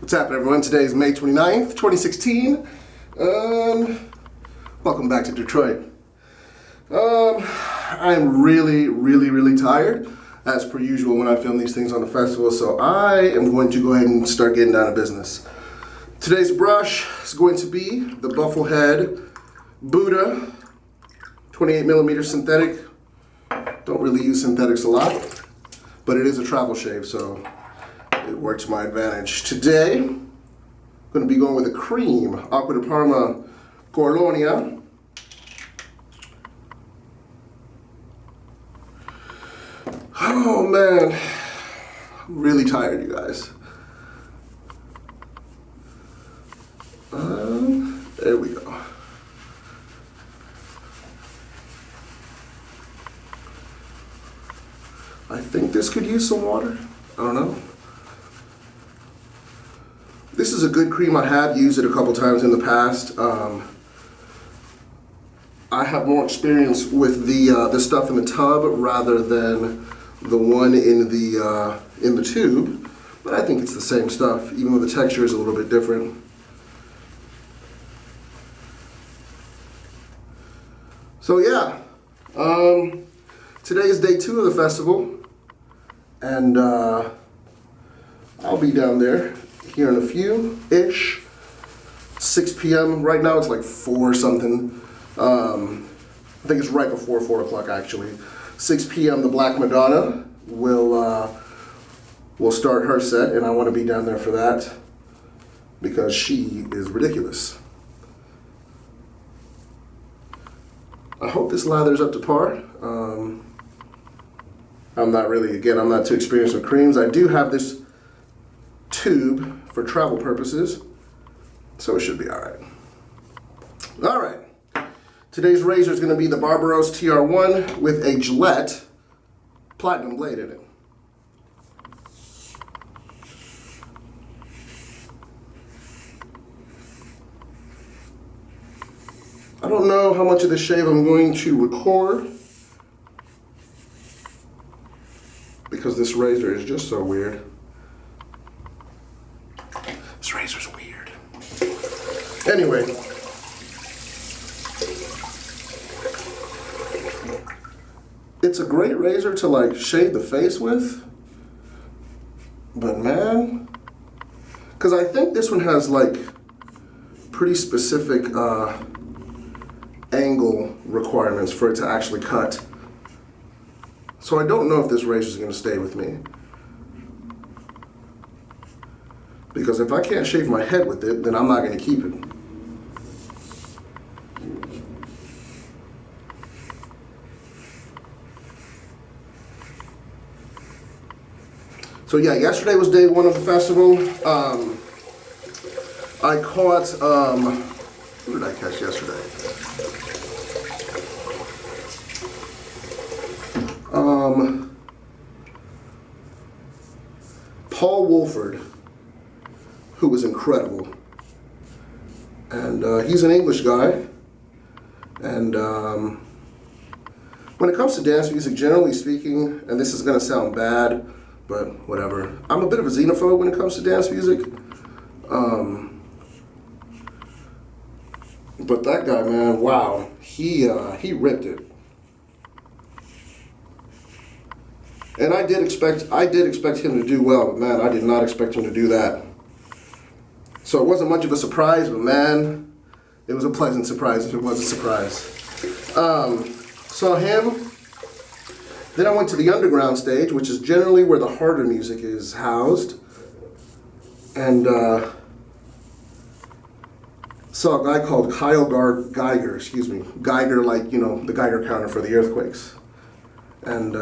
What's happening, everyone? Today is May 29th, 2016. Welcome back to Detroit. I'm really tired, as per usual when I film these things on the festival, so I am going to go ahead and start getting down to business. Today's brush is going to be the bufflehead Bhudda 28mm synthetic. Don't really use synthetics a lot, but it is a travel shave, so it works to my advantage. Today, I'm going to be going with a cream, acqua de parma colonia. Oh man, I'm really tired, you guys. There we go. I think this could use some water. I don't know. This is a good cream. I have used it a couple times in the past. I have more experience with the stuff in the tub rather than the one in the tube, but I think it's the same stuff, even though the texture is a little bit different. So yeah, today is day 2 of the festival, and I'll be down there here in a few-ish. 6 p.m. Right now it's like 4 something. I think it's right before 4 o'clock actually. 6 p.m. the Black Madonna will start her set, and I want to be down there for that because she is ridiculous. I hope this lather's up to par. I'm not too experienced with creams. I do have this tube for travel purposes, so it should be alright. Alright, today's razor is going to be the Barbaros TR1 with a Gillette platinum blade in it. I don't know how much of this shave I'm going to record because this razor is just so weird. This razor's weird. Anyway, it's a great razor to like shave the face with, but man, because I think this one has like pretty specific angle requirements for it to actually cut. So I don't know if this razor is going to stay with me. Because if I can't shave my head with it, then I'm not going to keep it. So yeah, yesterday was day 1 of the festival. I caught, who did I catch yesterday? Paul Wolford, who was incredible. And he's an English guy. And when it comes to dance music, generally speaking, and this is going to sound bad, but whatever, I'm a bit of a xenophobe when it comes to dance music. But that guy, man, wow, he ripped it. And I did expect him to do well, but man, I did not expect him to do that. So it wasn't much of a surprise, but man, it was a pleasant surprise if it was a surprise. Saw him. Then I went to the underground stage, which is generally where the harder music is housed. And saw a guy called Geiger, Geiger, like, you know, the Geiger counter for the earthquakes. And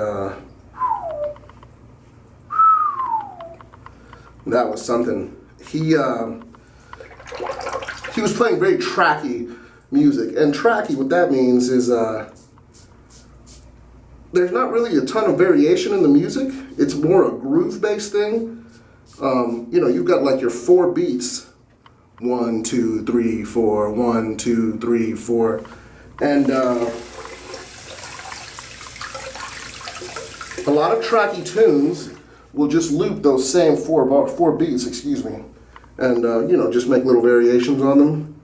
that was something. He was playing very tracky music, and tracky, what that means is there's not really a ton of variation in the music. It's more a groove-based thing. You know, you've got like your 4 beats, 1, 2, 3, 4, 1, 2, 3, 4, and a lot of tracky tunes will just loop those same four beats, and just make little variations on them.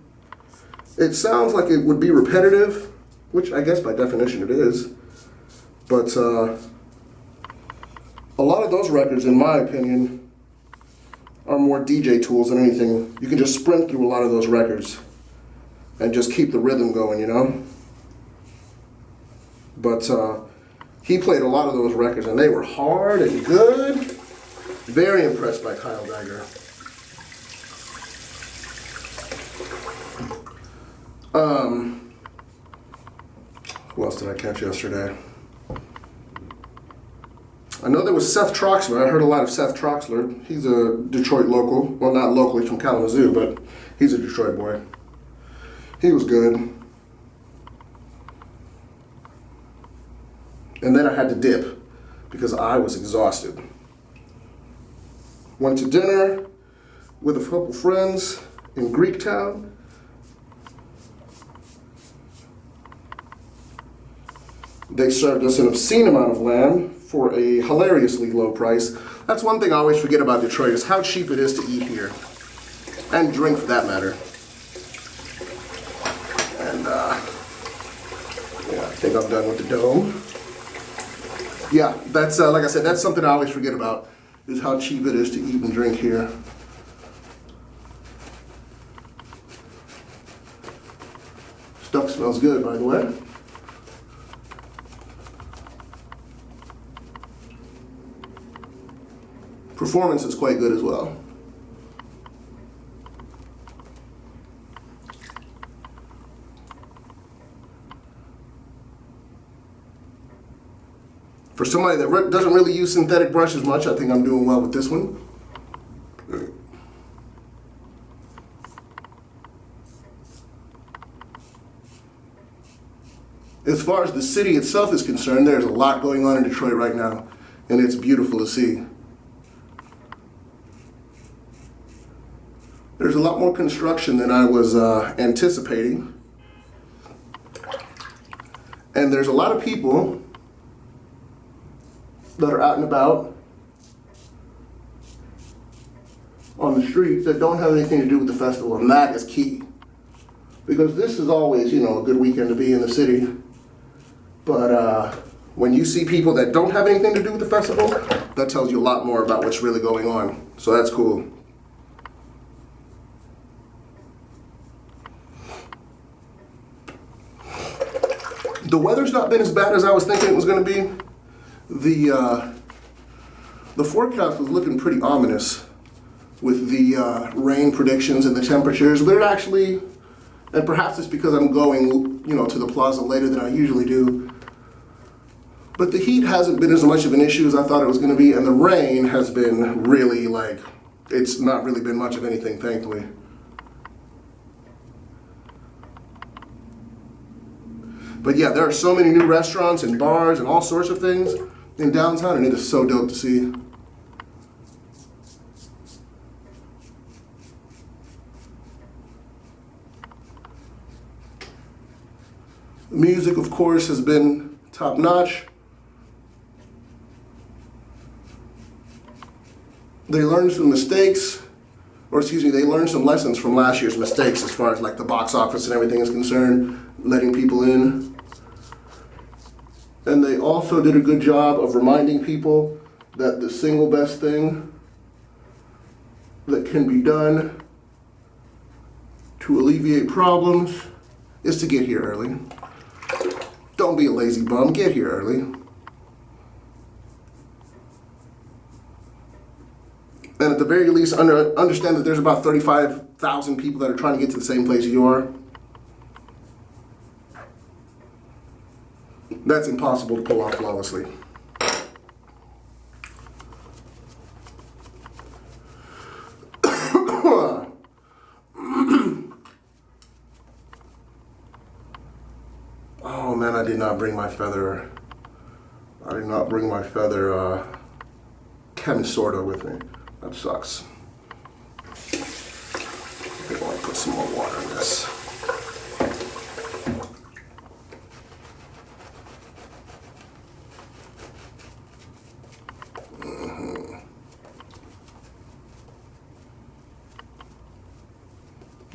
It sounds like it would be repetitive, which I guess by definition it is, but a lot of those records, in my opinion, are more DJ tools than anything. You can just sprint through a lot of those records and just keep the rhythm going, But he played a lot of those records, and they were hard and good. Very impressed by Kyle Geiger. Who else did I catch yesterday? I know there was Seth Troxler. I heard a lot of Seth Troxler. He's a Detroit local. Well, not local, he's from Kalamazoo, but he's a Detroit boy. He was good. And then I had to dip because I was exhausted. Went to dinner with a couple friends in Greektown. They served us an obscene amount of lamb for a hilariously low price. That's one thing I always forget about Detroit, is how cheap it is to eat here. And drink, for that matter. And, I think I'm done with the dome. Yeah, that's, like I said, that's something I always forget about, is how cheap it is to eat and drink here. Stuff smells good, by the way. Performance is quite good as well. For somebody that doesn't really use synthetic brushes much, I think I'm doing well with this one. As far as the city itself is concerned, there's a lot going on in Detroit right now, and it's beautiful to see. There's a lot more construction than I was anticipating. And there's a lot of people that are out and about on the streets that don't have anything to do with the festival, and that is key. Because this is always, a good weekend to be in the city. But when you see people that don't have anything to do with the festival, that tells you a lot more about what's really going on. So that's cool. The weather's not been as bad as I was thinking it was going to be. The forecast was looking pretty ominous with the rain predictions and the temperatures, but it actually, and perhaps it's because I'm going, to the plaza later than I usually do, but the heat hasn't been as much of an issue as I thought it was going to be, and the rain has been really, it's not really been much of anything, thankfully. But yeah, there are so many new restaurants and bars and all sorts of things in downtown, and it is so dope to see. The music, of course, has been top notch. They learned some mistakes, they learned some lessons from last year's mistakes as far as the box office and everything is concerned, letting people in. And they also did a good job of reminding people that the single best thing that can be done to alleviate problems is to get here early. Don't be a lazy bum, get here early. And at the very least, understand that there's about 35,000 people that are trying to get to the same place you are. That's impossible to pull off flawlessly. Oh man, I did not bring my feather. Camisorda with me. That sucks. I think I want to put some more water in this.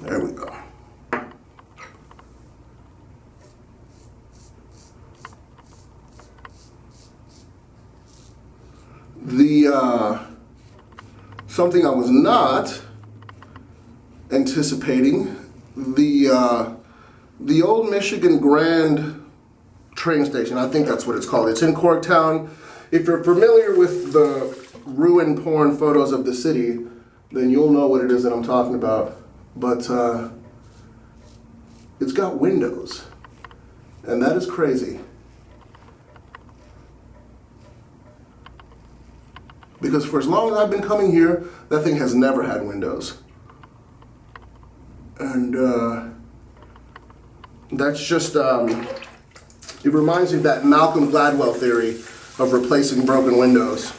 There we go. Something I was not anticipating, the old Michigan Grand train station, I think that's what it's called. It's in Corktown. If you're familiar with the ruin porn photos of the city, then you'll know what it is that I'm talking about. But it's got windows, and that is crazy. Because for as long as I've been coming here, that thing has never had windows. And that's just, it reminds me of that Malcolm Gladwell theory of replacing broken windows.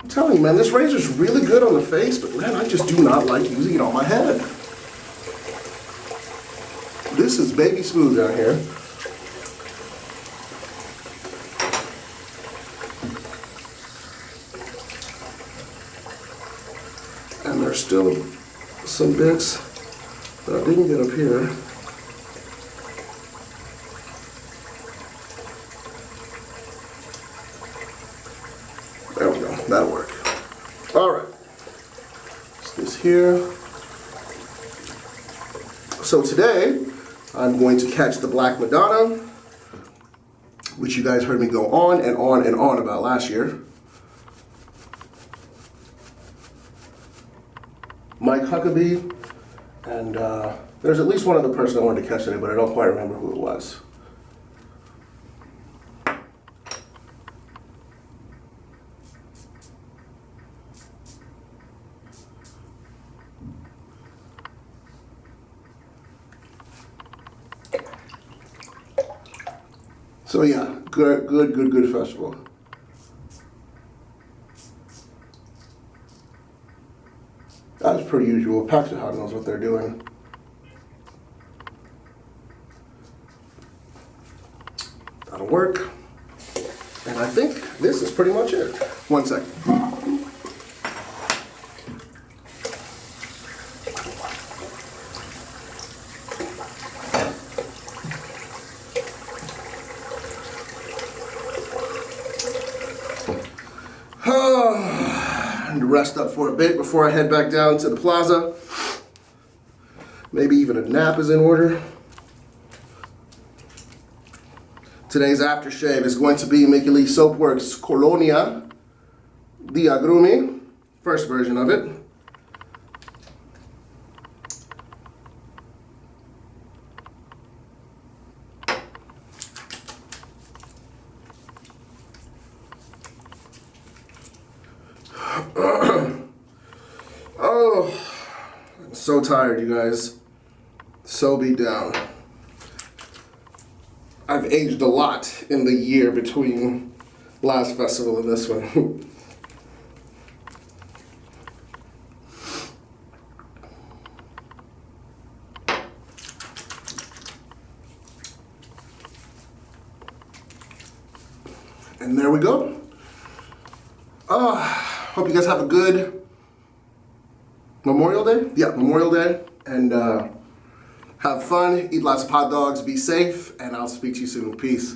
I'm telling you, man, this razor's really good on the face, but man, I just do not like using it on my head. This is baby smooth down here. And there's still some bits that I didn't get up here. There we go, that'll work. All right, it's this here. So today, I'm going to catch the Black Madonna, which you guys heard me go on and on and on about last year. Mike Huckabee, and there's at least one other person I wanted to catch today, but I don't quite remember who it was. So yeah, good festival. As per usual, Paxahad knows what they're doing. That'll work. And I think this is pretty much it. One second. And rest up for a bit before I head back down to the plaza. Maybe even a nap is in order. Today's aftershave is going to be Mickey Lee Soapworks Colonia, the agrumi, first version of it. Oh, I'm so tired, you guys. So beat down. I've aged a lot in the year between last festival and this one. And there we go. Hope you guys have a good Memorial Day? Yeah, Memorial Day. And have fun, eat lots of hot dogs, be safe, and I'll speak to you soon. Peace.